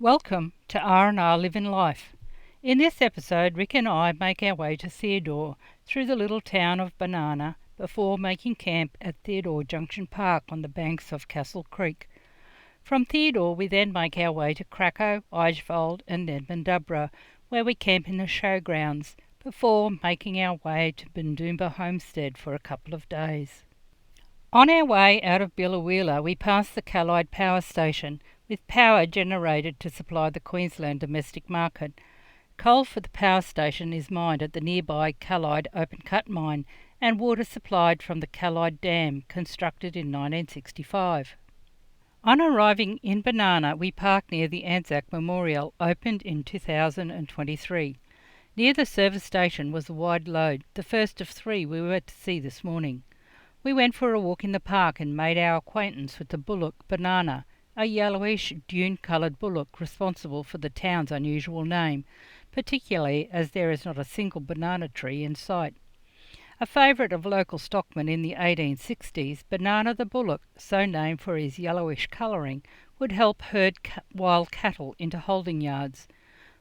Welcome to R&R Living Life. In this episode, Rick and I make our way to Theodore through the little town of Banana before making camp at Theodore Junction Park on the banks of Castle Creek. From Theodore, we then make our way to Krakow, Eichwald and Nedmundubra, where we camp in the showgrounds before making our way to Boondoomba Homestead for a couple of days. On our way out of Biloela, we pass the Callide Power Station, with power generated to supply the Queensland domestic market. Coal for the power station is mined at the nearby Callide open cut mine and water supplied from the Callide Dam, constructed in 1965. On arriving in Banana, we park near the Anzac Memorial, opened in 2023. Near the service station was a wide load, the first of three we were to see this morning. We went for a walk in the park and made our acquaintance with the bullock Banana, a yellowish dune-coloured bullock responsible for the town's unusual name, particularly as there is not a single banana tree in sight. A favourite of local stockmen in the 1860s, Banana the bullock, so named for his yellowish colouring, would help herd wild cattle into holding yards.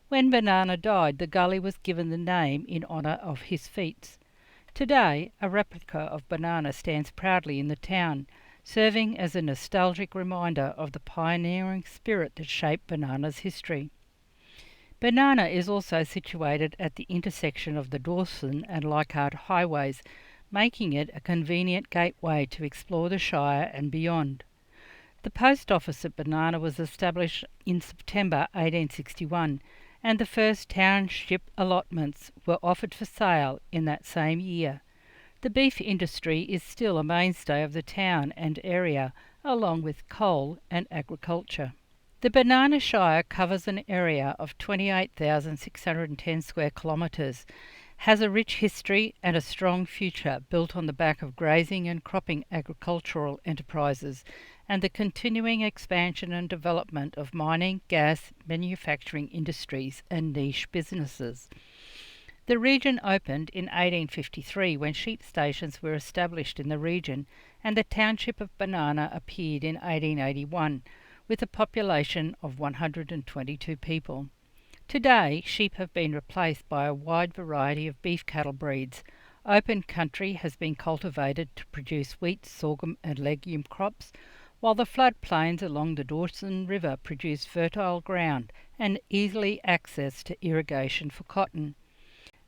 When Banana died, the gully was given the name in honour of his feats. Today, a replica of Banana stands proudly in the town, serving as a nostalgic reminder of the pioneering spirit that shaped Banana's history. Banana is also situated at the intersection of the Dawson and Leichhardt highways, making it a convenient gateway to explore the Shire and beyond. The post office at Banana was established in September 1861, and the first township allotments were offered for sale in that same year. The beef industry is still a mainstay of the town and area, along with coal and agriculture. The Banana Shire covers an area of 28,610 square kilometres, has a rich history and a strong future built on the back of grazing and cropping agricultural enterprises and the continuing expansion and development of mining, gas, manufacturing industries and niche businesses. The region opened in 1853 when sheep stations were established in the region, and the township of Banana appeared in 1881 with a population of 122 people. Today, sheep have been replaced by a wide variety of beef cattle breeds. Open country has been cultivated to produce wheat, sorghum and legume crops, while the floodplains along the Dawson River produce fertile ground and easily access to irrigation for cotton.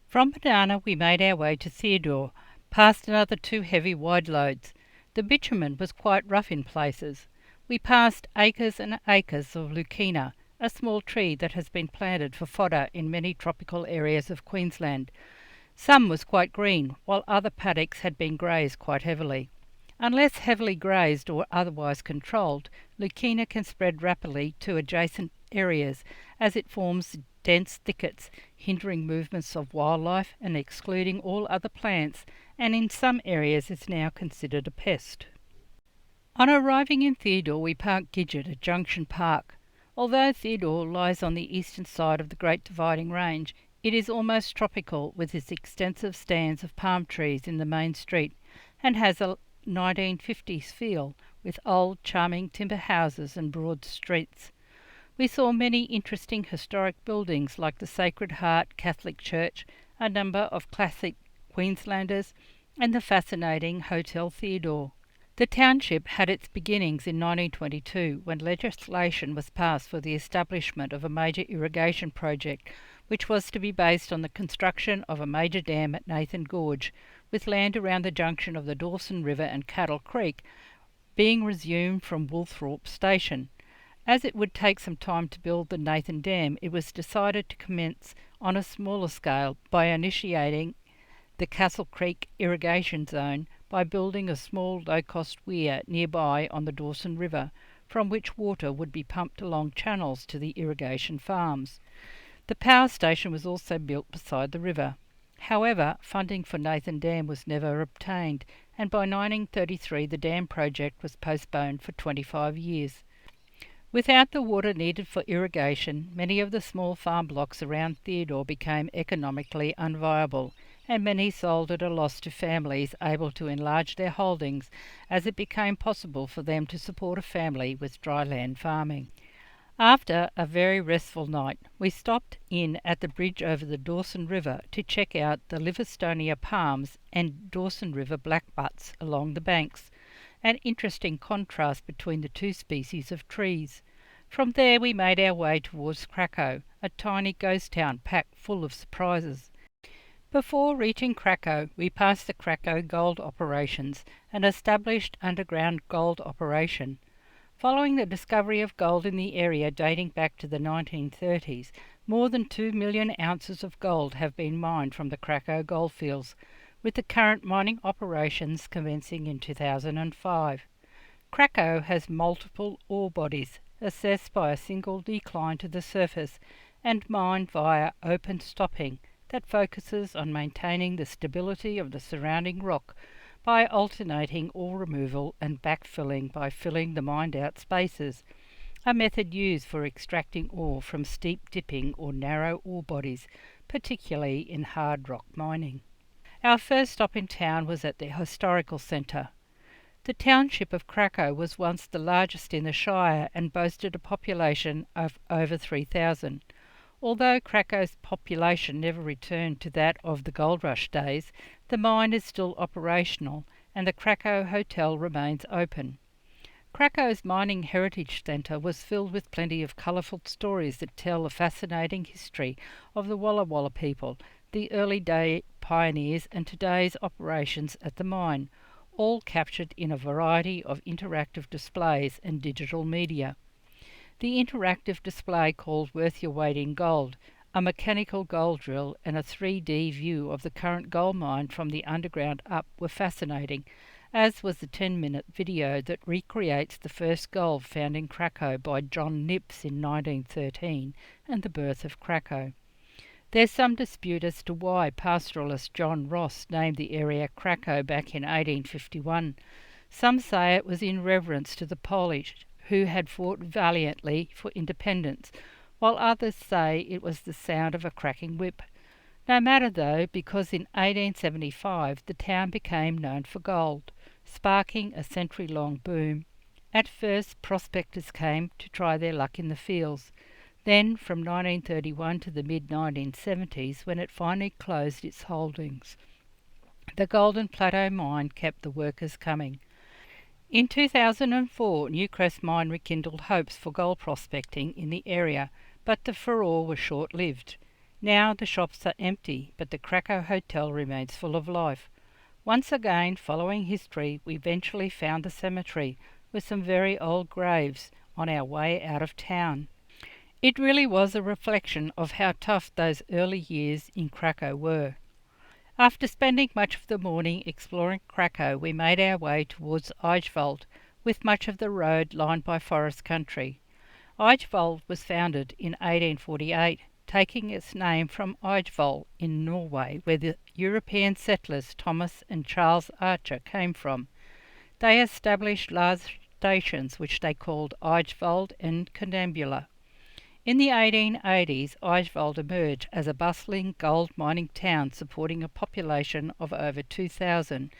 From Banana we made our way to Theodore, past another two heavy wide loads. The bitumen was quite rough in places. We passed acres and acres of leucaena, a small tree that has been planted for fodder in many tropical areas of Queensland. Some was quite green, while other paddocks had been grazed quite heavily. Unless heavily grazed or otherwise controlled, leucaena can spread rapidly to adjacent areas as it forms dense thickets, hindering movements of wildlife and excluding all other plants, and in some areas is now considered a pest. On arriving in Theodore, we parked Gidget at Junction Park. Although Theodore lies on the eastern side of the Great Dividing Range, it is almost tropical with its extensive stands of palm trees in the main street, and has a 1950s feel with old charming timber houses and broad streets. We saw many interesting historic buildings like the Sacred Heart Catholic Church, a number of classic Queenslanders, and the fascinating Hotel Theodore. The township had its beginnings in 1922 when legislation was passed for the establishment of a major irrigation project which was to be based on the construction of a major dam at Nathan Gorge, with land around the junction of the Dawson River and Cattle Creek being resumed from Woolthorpe Station. As it would take some time to build the Nathan Dam, it was decided to commence on a smaller scale by initiating the Castle Creek irrigation zone by building a small low-cost weir nearby on the Dawson River, from which water would be pumped along channels to the irrigation farms. The power station was also built beside the river. However, funding for Nathan Dam was never obtained, and by 1933 the dam project was postponed for 25 years. Without the water needed for irrigation, many of the small farm blocks around Theodore became economically unviable, and many sold at a loss to families able to enlarge their holdings as it became possible for them to support a family with dry land farming. After a very restful night, we stopped in at the bridge over the Dawson River to check out the Liverstonia palms and Dawson River blackbutts along the banks, an interesting contrast between the two species of trees. From there we made our way towards Krakow, a tiny ghost town packed full of surprises. Before reaching Krakow, we passed the Krakow gold operations, an established underground gold operation. Following the discovery of gold in the area dating back to the 1930s, more than 2 million ounces of gold have been mined from the Krakow goldfields, with the current mining operations commencing in 2005. Krakow has multiple ore bodies, assessed by a single decline to the surface and mined via open stopping that focuses on maintaining the stability of the surrounding rock by alternating ore removal and backfilling by filling the mined-out spaces, a method used for extracting ore from steep dipping or narrow ore bodies, particularly in hard rock mining. Our first stop in town was at the historical centre. The township of Krakow was once the largest in the Shire and boasted a population of over 3,000. Although Krakow's population never returned to that of the gold rush days, the mine is still operational and the Krakow Hotel remains open. Krakow's Mining Heritage Centre was filled with plenty of colourful stories that tell a fascinating history of the Walla Walla people, the early day pioneers and today's operations at the mine, all captured in a variety of interactive displays and digital media. The interactive display called Worth Your Weight in Gold, a mechanical gold drill and a 3D view of the current gold mine from the underground up were fascinating, as was the 10-minute video that recreates the first gold found in Krakow by John Nips in 1913 and the birth of Krakow. There's some dispute as to why pastoralist John Ross named the area Krakow back in 1851. Some say it was in reverence to the Polish who had fought valiantly for independence, while others say it was the sound of a cracking whip. No matter though, because in 1875 the town became known for gold, sparking a century-long boom. At first prospectors came to try their luck in the fields. Then from 1931 to the mid-1970s, when it finally closed its holdings, the Golden Plateau mine kept the workers coming. In 2004, Newcrest Mine rekindled hopes for gold prospecting in the area, but the furore was short-lived. Now the shops are empty, but the Krakow Hotel remains full of life. Once again, following history, we eventually found the cemetery with some very old graves on our way out of town. It really was a reflection of how tough those early years in Krakow were. After spending much of the morning exploring Krakow, we made our way towards Eichwald, with much of the road lined by forest country. Eichwald was founded in 1848, taking its name from Eidsvoll in Norway, where the European settlers Thomas and Charles Archer came from. They established large stations which they called Eidsvold and Condambula. In the 1880s, Eichwald emerged as a bustling gold mining town supporting a population of over 2,000,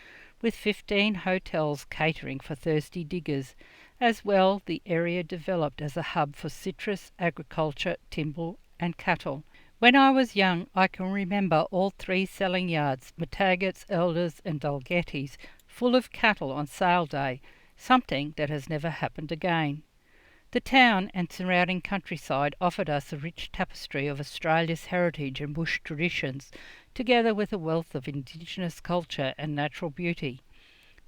with 15 hotels catering for thirsty diggers. As well, the area developed as a hub for citrus, agriculture, timber and cattle. When I was young, I can remember all 3 selling yards, Mataggets, Elders and Dalgetties, full of cattle on sale day, something that has never happened again. The town and surrounding countryside offered us a rich tapestry of Australia's heritage and bush traditions, together with a wealth of Indigenous culture and natural beauty.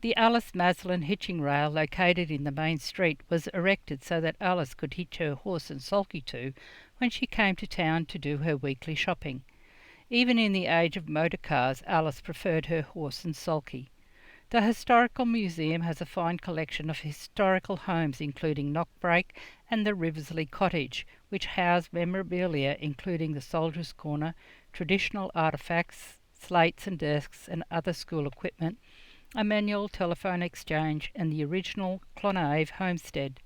The Alice Maslin hitching rail, located in the main street, was erected so that Alice could hitch her horse and sulky to when she came to town to do her weekly shopping. Even in the age of motor cars, Alice preferred her horse and sulky. The Historical Museum has a fine collection of historical homes including Knockbrake and the Riversley Cottage, which house memorabilia including the Soldiers' Corner, traditional artefacts, slates and desks and other school equipment, a manual telephone exchange and the original Clonave homestead.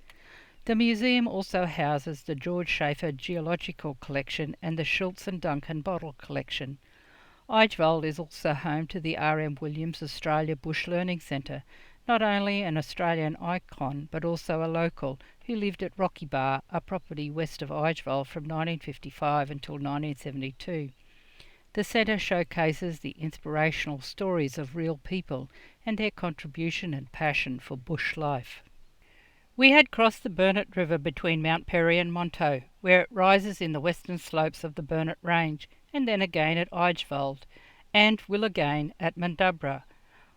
The museum also houses the George Schaefer Geological Collection and the Schultz and Duncan Bottle Collection. Eichwald is also home to the R.M. Williams Australia Bush Learning Centre, not only an Australian icon but also a local who lived at Rocky Bar, a property west of Igeville from 1955 until 1972. The centre showcases the inspirational stories of real people and their contribution and passion for bush life. We had crossed the Burnett River between Mount Perry and Monto, where it rises in the western slopes of the Burnett Range, and then again at Igeville, and will again at Mandubra.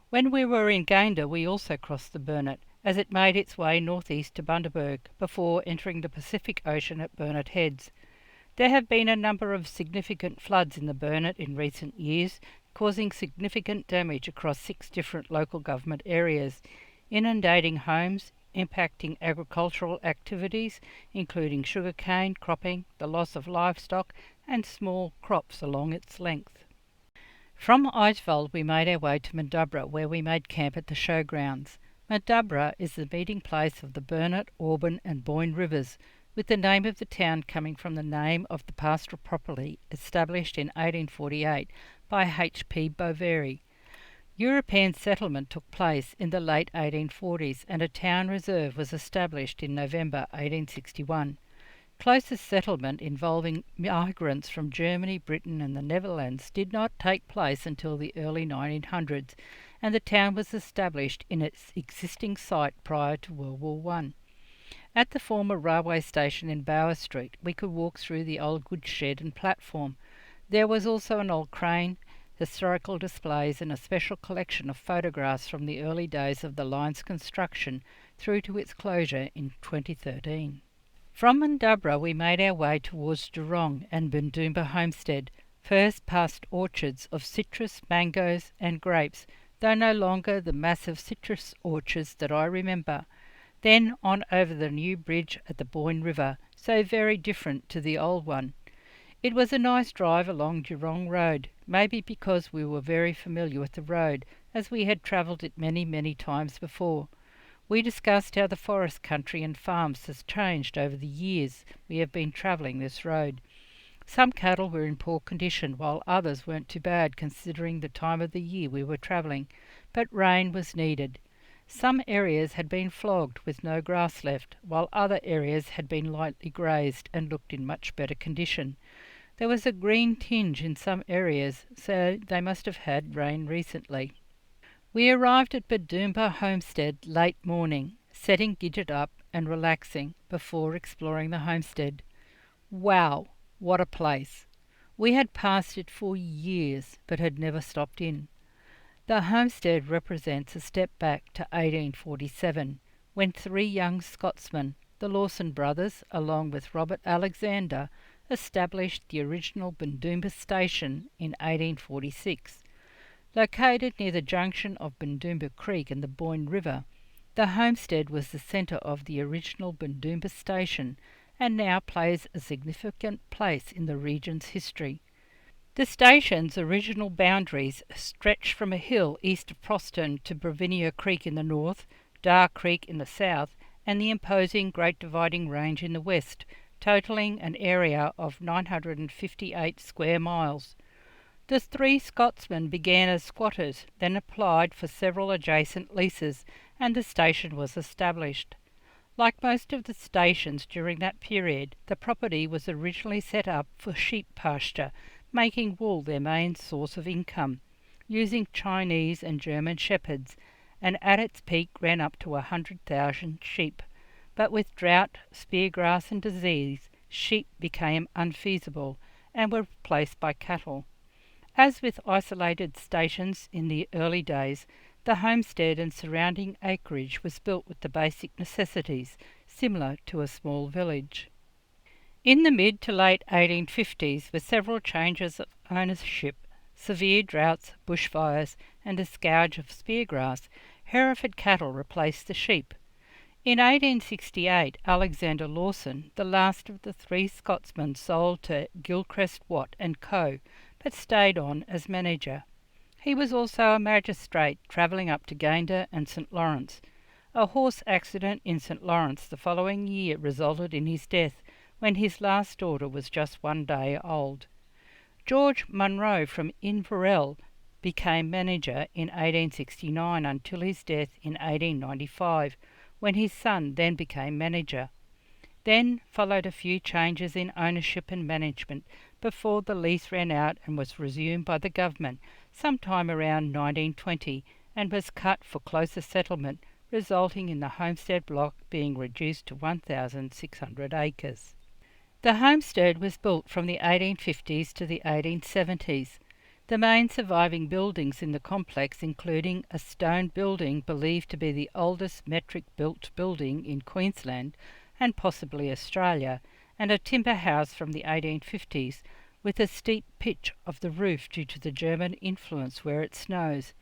When we were in Gayndah we also crossed the Burnett, as it made its way northeast to Bundaberg, before entering the Pacific Ocean at Burnett Heads. There have been a number of significant floods in the Burnett in recent years, causing significant damage across 6 different local government areas, inundating homes, impacting agricultural activities, including sugarcane cropping, the loss of livestock, and small crops along its length. From Igeville we made our way to Mandubra, where we made camp at the showgrounds. Mandubra is the meeting place of the Burnett, Auburn and Boyne rivers, with the name of the town coming from the name of the pastoral property established in 1848 by H.P. Boveri. European settlement took place in the late 1840s and a town reserve was established in November 1861. Closest settlement involving migrants from Germany, Britain and the Netherlands did not take place until the early 1900s, and the town was established in its existing site prior to World War One. At the former railway station in Bower Street we could walk through the old goods shed and platform. There was also an old crane, historical displays and a special collection of photographs from the early days of the line's construction through to its closure in 2013. From Mandubra we made our way towards Geelong and Boondoomba Homestead, first past orchards of citrus, mangoes and grapes, though no longer the massive citrus orchards that I remember. Then on over the new bridge at the Boyne River, so very different to the old one. It was a nice drive along Geelong Road, maybe because we were very familiar with the road, as we had travelled it many times before. We discussed how the forest country and farms has changed over the years we have been travelling this road. Some cattle were in poor condition, while others weren't too bad considering the time of the year we were travelling, but rain was needed. Some areas had been flogged with no grass left, while other areas had been lightly grazed and looked in much better condition. There was a green tinge in some areas, so they must have had rain recently. We arrived at Boondoomba Homestead late morning, setting Gidget up and relaxing before exploring the homestead. Wow, what a place! We had passed it for years, but had never stopped in. The homestead represents a step back to 1847, when 3 young Scotsmen, the Lawson brothers, along with Robert Alexander, established the original Boondoomba station in 1846. Located near the junction of Boondoomba Creek and the Boyne River, the homestead was the centre of the original Boondoomba station and now plays a significant place in the region's history. The station's original boundaries stretched from a hill east of Proston to Bravinia Creek in the north, Dar Creek in the south, and the imposing Great Dividing Range in the west, totalling an area of 958 square miles. The 3 Scotsmen began as squatters, then applied for several adjacent leases, and the station was established. Like most of the stations during that period, the property was originally set up for sheep pasture, making wool their main source of income, using Chinese and German shepherds, and at its peak ran up to 100,000 sheep. But with drought, speargrass and disease, sheep became unfeasible and were replaced by cattle. As with isolated stations in the early days, the homestead and surrounding acreage was built with the basic necessities, similar to a small village. In the mid to late 1850s, with several changes of ownership, severe droughts, bushfires, and a scourge of speargrass, Hereford cattle replaced the sheep. In 1868, Alexander Lawson, the last of the 3 Scotsmen, sold to Gilchrist Watt and Co., but stayed on as manager. He was also a magistrate, travelling up to Gayndah and St Lawrence. A horse accident in St Lawrence the following year resulted in his death, when his last daughter was just 1 day old. George Munro from Inverell became manager in 1869 until his death in 1895, when his son then became manager. Then followed a few changes in ownership and management before the lease ran out and was resumed by the government sometime around 1920 and was cut for closer settlement, resulting in the homestead block being reduced to 1,600 acres. The homestead was built from the 1850s to the 1870s. The main surviving buildings in the complex including a stone building believed to be the oldest metric-built building in Queensland and possibly Australia, and a timber house from the 1850s with a steep pitch of the roof due to the German influence where it snows,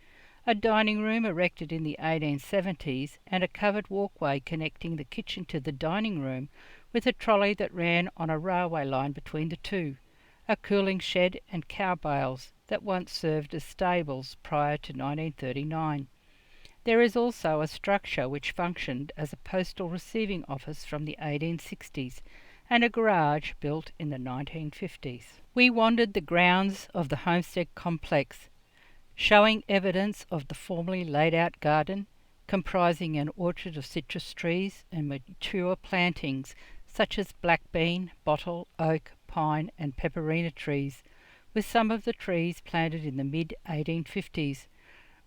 a dining room erected in the 1870s, and a covered walkway connecting the kitchen to the dining room with a trolley that ran on a railway line between the two, a cooling shed and cow bales that once served as stables prior to 1939. There is also a structure which functioned as a postal receiving office from the 1860s and a garage built in the 1950s. We wandered the grounds of the homestead complex, showing evidence of the formerly laid-out garden, comprising an orchard of citrus trees and mature plantings such as black bean, bottle, oak, pine and pepperina trees, with some of the trees planted in the mid-1850s,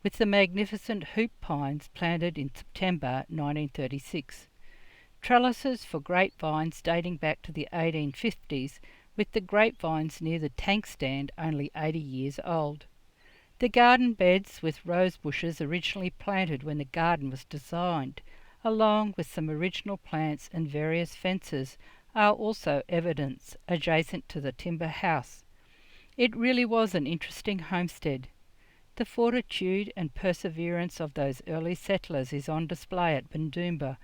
with the magnificent hoop pines planted in September 1936. Trellises for grapevines dating back to the 1850s, with the grapevines near the tank stand only 80 years old. The garden beds with rose bushes originally planted when the garden was designed, along with some original plants and various fences, are also evidence adjacent to the timber house. It really was an interesting homestead. The fortitude and perseverance of those early settlers is on display at Boondoomba,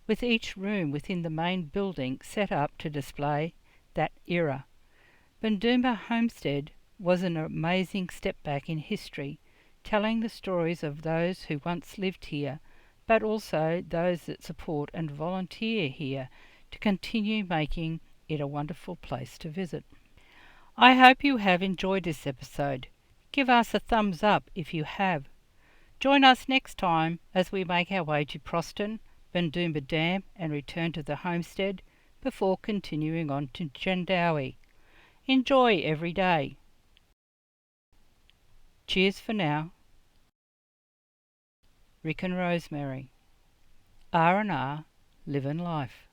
with each room within the main building set up to display that era. Boondoomba Homestead was an amazing step back in history, telling the stories of those who once lived here, but also those that support and volunteer here to continue making it a wonderful place to visit. I hope you have enjoyed this episode. Give us a thumbs up if you have. Join us next time as we make our way to Proston, Boondoomba Dam and return to the homestead before continuing on to Jandowae. Enjoy every day. Cheers for now. Rick and Rosemary. R&R, Livin' Life.